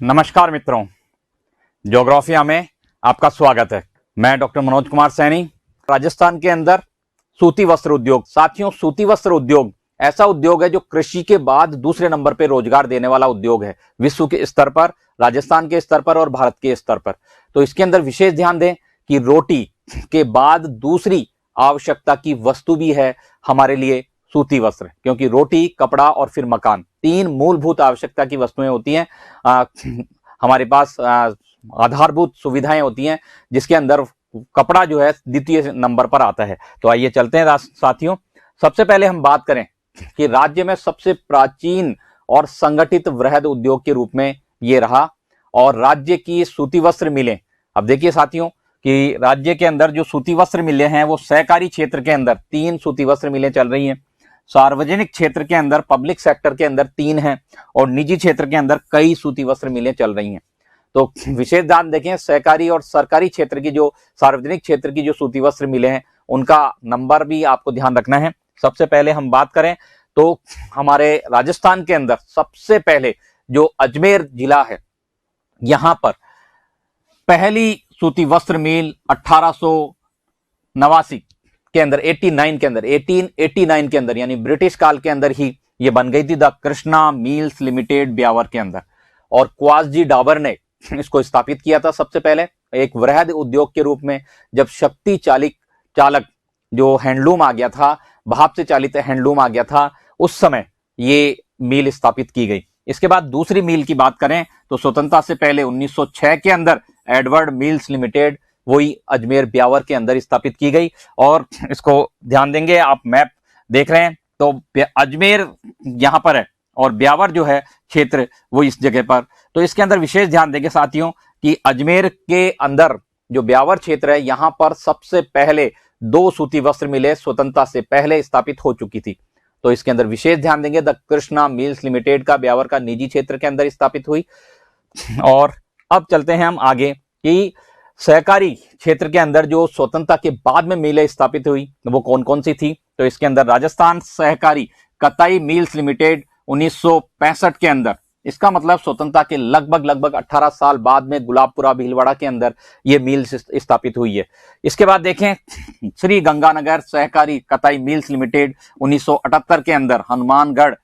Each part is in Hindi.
नमस्कार मित्रों, ज्योग्राफिया में आपका स्वागत है। मैं डॉक्टर मनोज कुमार सैनी। राजस्थान के अंदर सूती वस्त्र उद्योग। साथियों, सूती वस्त्र उद्योग ऐसा उद्योग है जो कृषि के बाद दूसरे नंबर पे रोजगार देने वाला उद्योग है, विश्व के स्तर पर, राजस्थान के स्तर पर और भारत के स्तर पर। तो इसके अंदर विशेष ध्यान दें कि रोटी के बाद दूसरी आवश्यकता की वस्तु भी है हमारे लिए सूती वस्त्र, क्योंकि रोटी, कपड़ा और फिर मकान, तीन मूलभूत आवश्यकता की वस्तुएं होती हैं। हमारे पास आधारभूत सुविधाएं होती हैं, जिसके अंदर कपड़ा जो है द्वितीय नंबर पर आता है। तो आइए चलते हैं साथियों। सबसे पहले हम बात करें कि राज्य में सबसे प्राचीन और संगठित वृहद उद्योग के रूप में ये रहा और राज्य की सूती वस्त्र मिलें। अब देखिए साथियों कि राज्य के अंदर जो सूती वस्त्र मिलें हैं वो सहकारी क्षेत्र के अंदर 3 सूती वस्त्र मिलें चल रही हैं, सार्वजनिक क्षेत्र के अंदर, पब्लिक सेक्टर के अंदर 3 हैं और निजी क्षेत्र के अंदर कई सूती वस्त्र मिलें चल रही हैं। तो विशेष ध्यान देखें, सहकारी और सरकारी क्षेत्र की जो, सार्वजनिक क्षेत्र की जो सूती वस्त्र मिले हैं उनका नंबर भी आपको ध्यान रखना है। सबसे पहले हम बात करें तो हमारे राजस्थान के अंदर सबसे पहले जो अजमेर जिला है, यहां पर पहली सूती वस्त्र मिल 1889 के अंदर, 1889 के अंदर, यानी ब्रिटिश काल के अंदर ही ये बन गई थी, the Krishna mills limited Beawar के अंदर। और क्वासजी डाबर ने इसको स्थापित किया था सबसे पहले एक वृहद उद्योग के रूप में, जब शक्ति चालक जो हैंडलूम आ गया था, भाप से चालित हैंडलूम आ गया था, उस समय ये मिल स्थापित की गई। इसके बाद दूसरी मिल की बात करें तो स्वतंत्रता से पहले 1906 के अंदर एडवर्ड मिल्स लिमिटेड, वही अजमेर ब्यावर के अंदर स्थापित की गई। और इसको ध्यान देंगे, आप मैप देख रहे हैं तो अजमेर यहां पर है और ब्यावर जो है क्षेत्र वो इस जगह पर। तो इसके अंदर विशेष ध्यान देंगे साथियों कि अजमेर के अंदर जो ब्यावर क्षेत्र है, यहां पर सबसे पहले 2 सूती वस्त्र मिले स्वतंत्रता से पहले स्थापित हो चुकी थी। तो इसके अंदर विशेष ध्यान देंगे, द कृष्णा मिल्स लिमिटेड का ब्यावर का निजी क्षेत्र के अंदर स्थापित हुई। और अब चलते हैं हम आगे कि सहकारी क्षेत्र के अंदर जो स्वतंत्रता के बाद में मिलें स्थापित हुई वो कौन कौन सी थी। तो इसके अंदर राजस्थान सहकारी कताई मिल्स लिमिटेड 1965 के अंदर, इसका मतलब स्वतंत्रता के लगभग 18 साल बाद में गुलाबपुरा भीलवाड़ा के अंदर ये मिल्स स्थापित हुई है। इसके बाद देखें श्री गंगानगर सहकारी कताई मिल्स लिमिटेड 1978 के अंदर हनुमानगढ़,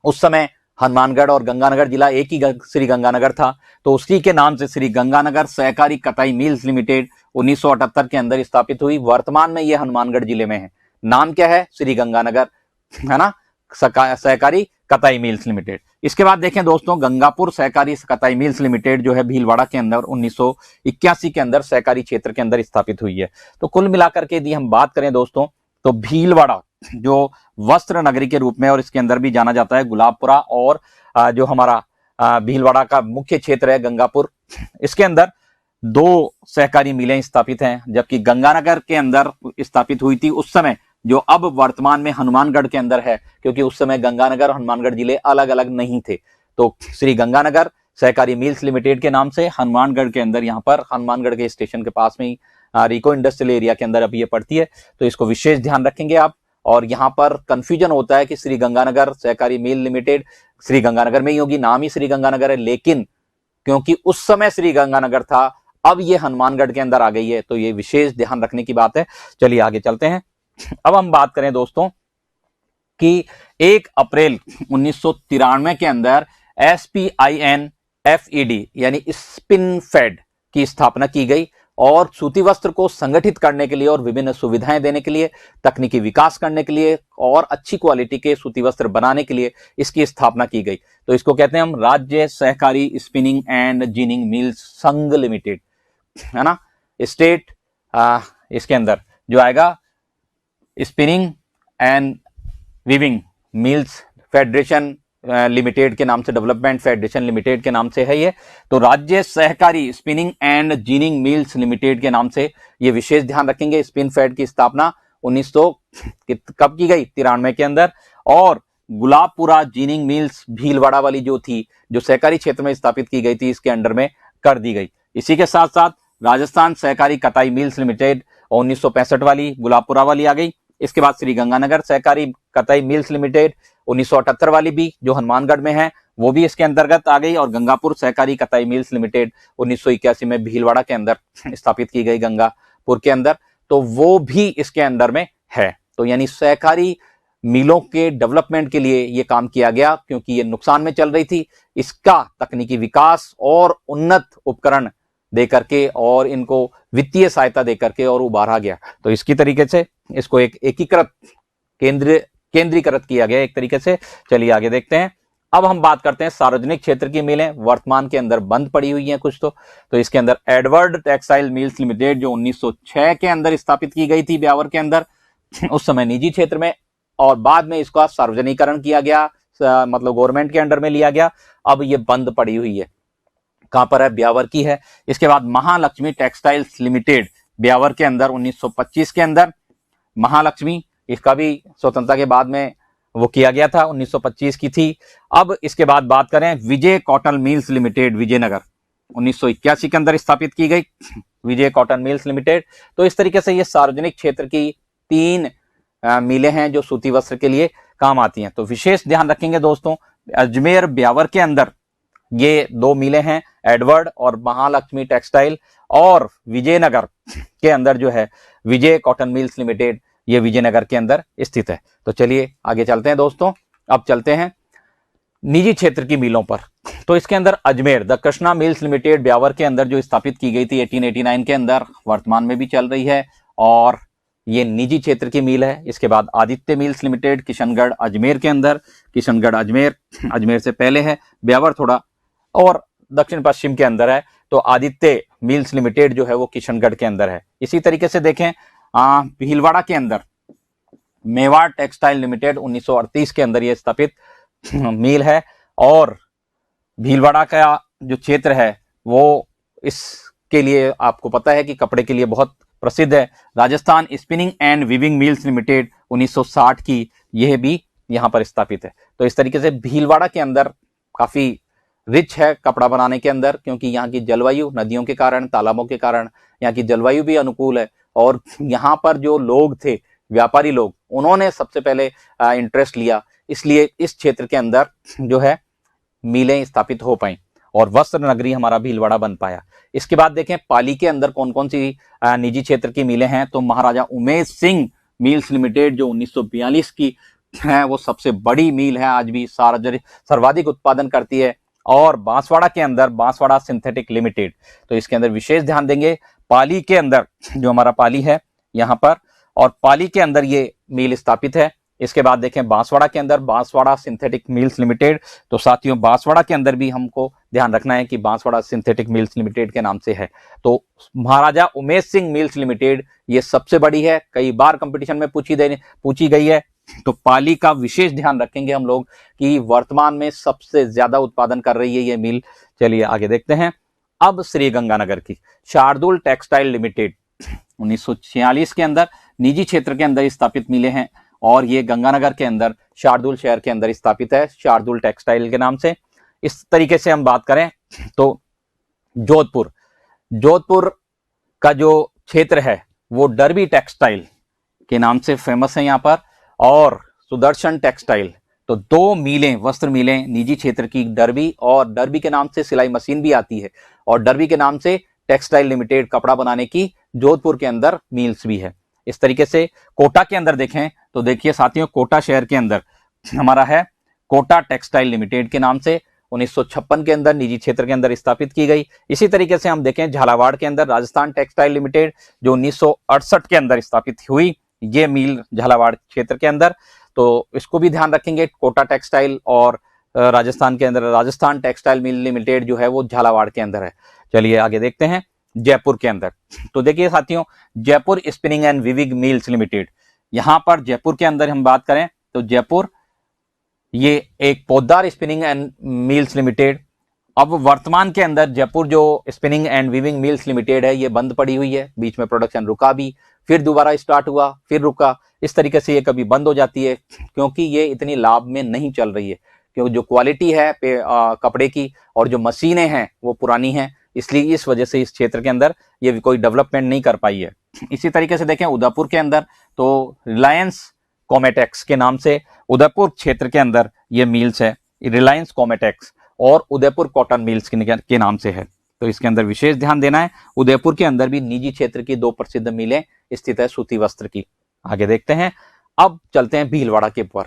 उस समय हनुमानगढ़ और गंगानगर जिला एक ही श्री गंगानगर था, तो उसी के नाम से श्री गंगानगर सहकारी कताई मिल्स लिमिटेड 1978 के अंदर स्थापित हुई। वर्तमान में यह हनुमानगढ़ जिले में है। नाम क्या है? श्री गंगानगर, है ना, सहकारी कताई मिल्स लिमिटेड। इसके बाद देखें दोस्तों, गंगापुर सहकारी कताई मिल्स लिमिटेड जो है भीलवाड़ा के अंदर 1981 के अंदर सहकारी क्षेत्र के अंदर स्थापित हुई है। तो कुल मिलाकर के यदि हम बात करें दोस्तों तो भीलवाड़ा जो वस्त्र नगरी के रूप में, और इसके अंदर भी जाना जाता है गुलाबपुरा, और जो हमारा भीलवाड़ा का मुख्य क्षेत्र है गंगापुर, इसके अंदर 2 सहकारी मिलें स्थापित हैं। जबकि गंगानगर के अंदर स्थापित हुई थी उस समय, जो अब वर्तमान में हनुमानगढ़ के अंदर है, क्योंकि उस समय गंगानगर और हनुमानगढ़ जिले अलग अलग नहीं थे। तो श्री गंगानगर सहकारी मिल्स लिमिटेड के नाम से हनुमानगढ़ के अंदर, यहाँ पर हनुमानगढ़ के स्टेशन के पास में ही रिको इंडस्ट्रियल एरिया के अंदर अभी ये पड़ती है। तो इसको विशेष ध्यान रखेंगे आप। और यहाँ पर कंफ्यूजन होता है कि श्री गंगानगर सहकारी मिल लिमिटेड श्री गंगानगर में ही होगी, नाम ही श्री गंगानगर है, लेकिन क्योंकि उस समय श्री गंगानगर था, अब ये हनुमानगढ़ के अंदर आ गई है, तो ये विशेष ध्यान रखने की बात है। चलिए आगे चलते हैं। अब हम बात करें दोस्तों कि 1 अप्रैल 1993 के अंदर SPINFED यानी स्पिनफेड की स्थापना की गई और सूती वस्त्र को संगठित करने के लिए और विभिन्न सुविधाएं देने के लिए, तकनीकी विकास करने के लिए और अच्छी क्वालिटी के सूती वस्त्र बनाने के लिए इसकी स्थापना की गई। तो इसको कहते हैं हम राज्य सहकारी स्पिनिंग एंड जिनिंग मिल्स संघ लिमिटेड, है ना। स्टेट इसके अंदर जो आएगा spinning and weaving mills federation limited के नाम से, डेवलपमेंट फेडरेशन लिमिटेड के नाम से है ये। तो राज्य सहकारी spinning and ginning mills limited के नाम से ये विशेष ध्यान रखेंगे। स्पिन फेड की स्थापना 1900 कब की गई? 93 के अंदर। और गुलाबपुरा जिनिंग मिल्स भीलवाड़ा वाली जो थी, जो सहकारी क्षेत्र में स्थापित की गई थी, इसके अंडर में कर दी गई। इसी के साथ साथ राजस्थान सहकारी कताई मिल्स लिमिटेड 1965 वाली गुलाबपुरा वाली आ गई। इसके बाद श्री गंगानगर सहकारी कताई मिल्स लिमिटेड 1978 वाली भी जो हनुमानगढ़ में है वो भी इसके अंतर्गत आ गई। और गंगापुर सहकारी कताई मिल्स लिमिटेड 1981 में भीलवाड़ा के अंदर स्थापित की गई, गंगापुर के अंदर, तो वो भी इसके अंदर में है। तो यानी सहकारी मिलों के डेवलपमेंट के लिए ये काम किया गया, क्योंकि ये नुकसान में चल रही थी। इसका तकनीकी विकास और उन्नत उपकरण देकर के और इनको वित्तीय सहायता देकर के और उभारा गया। तो इसकी तरीके से इसको एक एकीकृत केंद्रीकृत किया गया एक तरीके से। चलिए आगे देखते हैं। अब हम बात करते हैं सार्वजनिक क्षेत्र की मिलें वर्तमान के अंदर बंद पड़ी हुई हैं कुछ। तो इसके अंदर एडवर्ड टेक्सटाइल मिल्स लिमिटेड जो 1906 के अंदर स्थापित की गई थी ब्यावर के अंदर, उस समय निजी क्षेत्र में, और बाद में इसका सार्वजनिकरण किया गया, मतलब गवर्नमेंट के अंडर में लिया गया। अब ये बंद पड़ी हुई है। कहां पर है? ब्यावर की है। इसके बाद महालक्ष्मी टेक्सटाइल्स लिमिटेड ब्यावर के अंदर 1925 के अंदर, महालक्ष्मी, इसका भी स्वतंत्रता के बाद में वो किया गया था, 1925 की थी। अब इसके बाद बात करें विजय कॉटन मिल्स लिमिटेड विजयनगर, 1981 के अंदर स्थापित की गई विजय कॉटन मिल्स लिमिटेड। तो इस तरीके से ये सार्वजनिक क्षेत्र की 3 मिलें हैं जो सूती वस्त्र के लिए काम आती हैं। तो विशेष ध्यान रखेंगे दोस्तों, अजमेर ब्यावर के अंदर ये 2 मिलें हैं, एडवर्ड और महालक्ष्मी टेक्सटाइल, और विजयनगर के अंदर जो है विजय कॉटन मिल्स लिमिटेड, ये विजयनगर के अंदर स्थित है। तो चलिए आगे चलते हैं दोस्तों। अब चलते हैं निजी क्षेत्र की मिलों पर। तो इसके अंदर Ajmer the Krishna mills limited Beawar के अंदर जो स्थापित की गई थी 1889 के अंदर, वर्तमान में भी चल रही है और ये निजी क्षेत्र की मिल है। इसके बाद आदित्य मिल्स लिमिटेड किशनगढ़ अजमेर के अंदर, किशनगढ़ अजमेर, अजमेर से पहले है, ब्यावर थोड़ा और दक्षिण पश्चिम के अंदर है। तो आदित्य मिल्स लिमिटेड जो है वो किशनगढ़ के अंदर है। इसी तरीके से देखें भीलवाड़ा के अंदर मेवाड़ टेक्सटाइल लिमिटेड 1938 के अंदर ये स्थापित मिल है, और भीलवाड़ा का जो क्षेत्र है वो इसके लिए आपको पता है कि कपड़े के लिए बहुत प्रसिद्ध है। Rajasthan spinning and weaving mills limited 1960 की, यह भी यहां पर स्थापित है। तो इस तरीके से भीलवाड़ा के अंदर काफी रिच है कपड़ा बनाने के अंदर, क्योंकि यहाँ की जलवायु, नदियों के कारण, तालाबों के कारण यहाँ की जलवायु भी अनुकूल है। और यहाँ पर जो लोग थे, व्यापारी लोग, उन्होंने सबसे पहले इंटरेस्ट लिया, इसलिए इस क्षेत्र के अंदर जो है मिलें स्थापित हो पाई और वस्त्र नगरी हमारा भीलवाड़ा बन पाया। इसके बाद देखें पाली के अंदर कौन कौन सी निजी क्षेत्र की मिलें हैं। तो महाराजा उमेश सिंह मिल्स लिमिटेड जो 1942 की है, वो सबसे बड़ी मिल है, आज भी सर्वाधिक उत्पादन करती है। और बांसवाड़ा के अंदर बांसवाड़ा सिंथेटिक लिमिटेड, तो इसके अंदर विशेष ध्यान देंगे। पाली के अंदर जो हमारा पाली है यहां पर, और पाली के अंदर ये मिल स्थापित है। इसके बाद देखें बांसवाड़ा के अंदर बांसवाड़ा सिंथेटिक मिल्स लिमिटेड। तो साथियों बांसवाड़ा के अंदर भी हमको ध्यान रखना है कि बांसवाड़ा सिंथेटिक मिल्स लिमिटेड के नाम से है। तो महाराजा उमेश सिंह मिल्स लिमिटेड ये सबसे बड़ी है, कई बार कंपटीशन में पूछी गई है। तो पाली का विशेष ध्यान रखेंगे हम लोग कि वर्तमान में सबसे ज्यादा उत्पादन कर रही है ये मिल। चलिए आगे देखते हैं। अब श्री गंगानगर की शार्दुल टेक्सटाइल लिमिटेड 1946 के अंदर निजी क्षेत्र के अंदर स्थापित मिले हैं, और ये गंगानगर के अंदर शार्दुल शहर के अंदर स्थापित है, शार्दुल टेक्सटाइल के नाम से। इस तरीके से हम बात करें तो जोधपुर का जो क्षेत्र है वो डर्बी टेक्सटाइल के नाम से फेमस है यहाँ पर, और सुदर्शन टेक्सटाइल। तो 2 मिलें, वस्त्र मिलें निजी क्षेत्र की, डर्बी, और डर्बी के नाम से सिलाई मशीन भी आती है, और डर्बी के नाम से टेक्सटाइल लिमिटेड कपड़ा बनाने की जोधपुर के अंदर मिल्स भी है। इस तरीके से कोटा के अंदर देखें तो देखिए साथियों, कोटा शहर के अंदर हमारा है कोटा टेक्सटाइल लिमिटेड के नाम से, 1956 के अंदर निजी क्षेत्र के अंदर स्थापित की गई। इसी तरीके से हम देखें झालावाड़ के अंदर राजस्थान टेक्सटाइल लिमिटेड जो 1968 के अंदर स्थापित हुई, ये मिल झालावाड़ क्षेत्र के अंदर। तो इसको भी ध्यान रखेंगे, कोटा टेक्सटाइल और राजस्थान के अंदर राजस्थान टेक्सटाइल मिल लिमिटेड जो है वो झालावाड़ के अंदर है। चलिए आगे देखते हैं जयपुर के अंदर। तो देखिए साथियों, Jaipur spinning and weaving mills limited, यहां पर जयपुर के अंदर हम बात करें तो जयपुर ये एक Poddar spinning and mills limited. अब वर्तमान के अंदर जयपुर जो spinning and weaving mills limited है ये बंद पड़ी हुई है, बीच में प्रोडक्शन रुका भी, फिर दोबारा स्टार्ट हुआ, फिर रुका। इस तरीके से ये कभी बंद हो जाती है क्योंकि ये इतनी लाभ में नहीं चल रही है, क्योंकि जो क्वालिटी है कपड़े की और जो मशीनें हैं वो पुरानी हैं, इसलिए इस वजह से इस क्षेत्र के अंदर ये कोई डेवलपमेंट नहीं कर पाई है। इसी तरीके से देखें उदयपुर के अंदर तो रिलायंस कॉमेटेक्स के नाम से उदयपुर क्षेत्र के अंदर ये मिल्स है, रिलायंस कॉमेटेक्स और उदयपुर कॉटन मिल्स के नाम से है। तो इसके अंदर विशेष ध्यान देना है। उदयपुर के अंदर भी निजी क्षेत्र की 2 प्रसिद्ध मिलें स्थित है सूती वस्त्र की। आगे देखते हैं। अब चलते हैं भीलवाड़ा के ऊपर।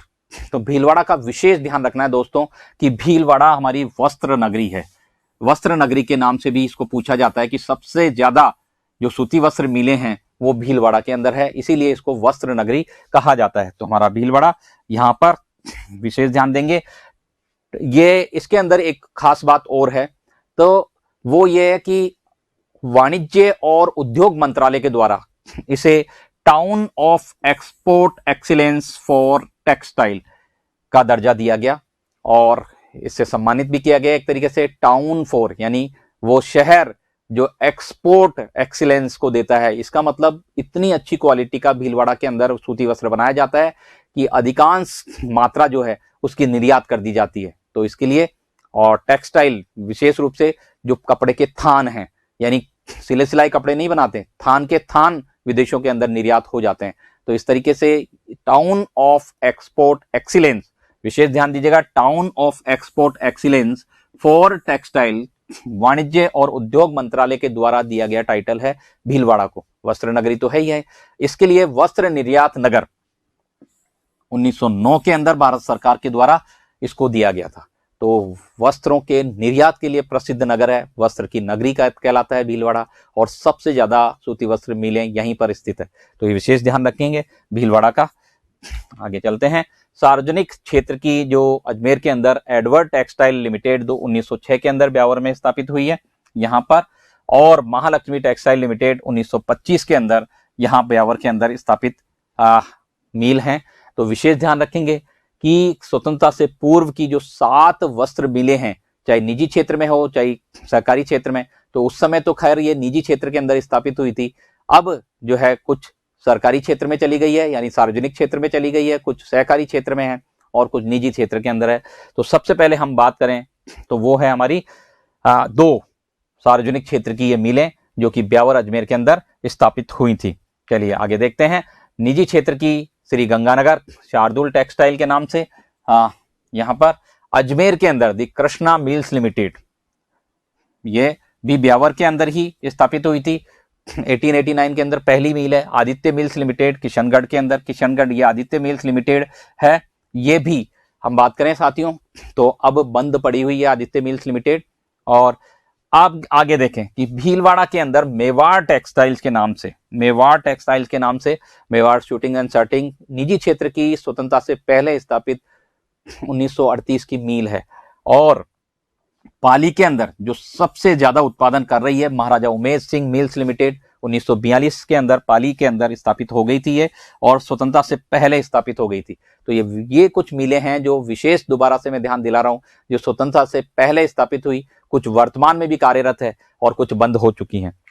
तो भीलवाड़ा का विशेष ध्यान रखना है दोस्तों कि भीलवाड़ा हमारी वस्त्र नगरी है। वस्त्र नगरी के नाम से भी इसको पूछा जाता है कि सबसे ज्यादा जो सूती वस्त्र मिले हैं वो भीलवाड़ा के अंदर है, इसीलिए इसको वस्त्र नगरी कहा जाता है। तो हमारा भीलवाड़ा यहाँ पर विशेष ध्यान देंगे। ये इसके अंदर एक खास बात और है, तो वो ये है कि वाणिज्य और उद्योग मंत्रालय के द्वारा इसे town of export excellence for textile का दर्जा दिया गया और इससे सम्मानित भी किया गया एक तरीके से। टाउन फॉर यानी वो शहर जो एक्सपोर्ट एक्सीलेंस को देता है, इसका मतलब इतनी अच्छी क्वालिटी का भीलवाड़ा के अंदर सूती वस्त्र बनाया जाता है कि अधिकांश मात्रा जो है उसकी निर्यात कर दी जाती है। तो इसके लिए और टेक्सटाइल विशेष रूप से जो कपड़े के थान हैं, यानी सिले सिलाई कपड़े नहीं बनाते, थान के थान विदेशों के अंदर निर्यात हो जाते हैं। तो इस तरीके से टाउन ऑफ एक्सपोर्ट एक्सीलेंस, विशेष ध्यान दीजिएगा, town of export excellence for textile वाणिज्य और उद्योग मंत्रालय के द्वारा दिया गया टाइटल है भीलवाड़ा को। वस्त्र नगरी तो है ही है। इसके लिए वस्त्र निर्यात नगर 1909 के अंदर भारत सरकार के द्वारा इसको दिया गया था। तो वस्त्रों के निर्यात के लिए प्रसिद्ध नगर है, वस्त्र की नगरी का कहलाता है भीलवाड़ा, और सबसे ज्यादा सूती वस्त्र मिलें यहीं पर स्थित है। तो ये विशेष ध्यान रखेंगे भीलवाड़ा का। आगे चलते हैं। सार्वजनिक क्षेत्र की जो अजमेर के अंदर एडवर्ड टेक्सटाइल लिमिटेड 1906 के अंदर ब्यावर में स्थापित हुई है यहाँ पर, और महालक्ष्मी टेक्सटाइल लिमिटेड 1925 के अंदर यहाँ ब्यावर के अंदर स्थापित मिल हैं। तो विशेष ध्यान रखेंगे कि स्वतंत्रता से पूर्व की जो 7 वस्त्र मिलें हैं, चाहे निजी क्षेत्र में हो चाहे सरकारी क्षेत्र में, तो उस समय तो खैर ये निजी क्षेत्र के अंदर स्थापित हुई थी। अब जो है कुछ सरकारी क्षेत्र में चली गई है, यानी सार्वजनिक क्षेत्र में चली गई है, कुछ सहकारी क्षेत्र में है और कुछ निजी क्षेत्र के अंदर है। तो सबसे पहले हम बात करें तो वो है हमारी 2 सार्वजनिक क्षेत्र की ये मिलें जो कि ब्यावर अजमेर के अंदर स्थापित हुई थी। चलिए आगे देखते हैं। निजी क्षेत्र की श्री गंगानगर शार्दुल टेक्सटाइल के नाम से यहाँ पर अजमेर के अंदर दी कृष्णा मिल्स लिमिटेड, ये भी ब्यावर के अंदर ही स्थापित हुई थी। 1889 के अंदर पहली मिल है आदित्य मिल्स लिमिटेड किशनगढ़ के अंदर, किशनगढ़ ये आदित्य मिल्स लिमिटेड है। ये भी हम बात करें साथियों तो अब बंद पड़ी हुई है आदित्य मिल्स लिमिटेड। और आप आगे देखें कि भीलवाड़ा के अंदर मेवाड़ टेक्सटाइल्स के नाम से, मेवाड़ टेक्सटाइल्स के नाम से मेवाड़ शूटिंग एंड शर्टिंग निजी क्षेत्र की स्वतंत्रता से पहले स्थापित 1938 की मिल है। और पाली के अंदर जो सबसे ज्यादा उत्पादन कर रही है महाराजा उमेश सिंह मिल्स लिमिटेड 1942 के अंदर पाली के अंदर स्थापित हो गई थी ये, और स्वतंत्रता से पहले स्थापित हो गई थी। तो ये कुछ मिलें हैं जो विशेष दोबारा से मैं ध्यान दिला रहा हूं, जो स्वतंत्रता से पहले स्थापित हुई, कुछ वर्तमान में भी कार्यरत है और कुछ बंद हो चुकी हैं।